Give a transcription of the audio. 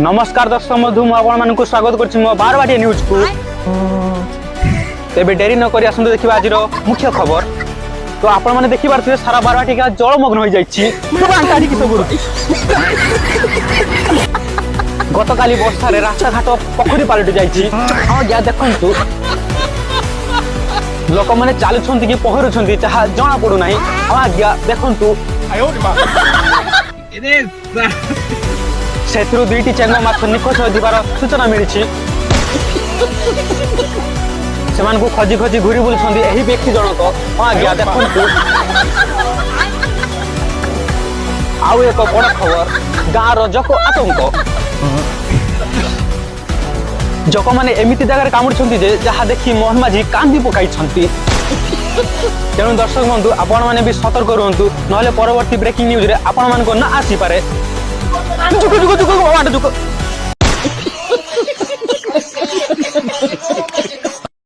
नमस्कार दर्शक बंधु मुझे स्वागत कर बारवाटिया न्यूज को तेरे डेरी नक आसते देखा आज मुख्य खबर। तो आपण मैंने देखी पारे सारा बारवाटिका जलमग्न हो जाए गत काली वर्षा रास्ता घाट पोखरी पलटि जाइए देखु लोक मैंने चलुंट कि पहरुंट जहाँ जना पड़ूना आज्ञा देखु से दुईटी चेंग माछ निखोज होबार सूचना मिली से खोजी खोजी घूरी बुलूं यही व्यक्ति जनक आज्ञा देखु आउ एक बड़ खबर गाँव रजक आतंक जक मैंने एमती जगह कामुड़ी जहाँ देखी मोहन माझी कांदी पकाई तेणु दर्शक बंधु आपण मैंने भी सतर्क रुहतु ना परवर्ती ब्रेकिंग न्यूज रे आपण मान ना आसीपे जुक जुक जुक जुक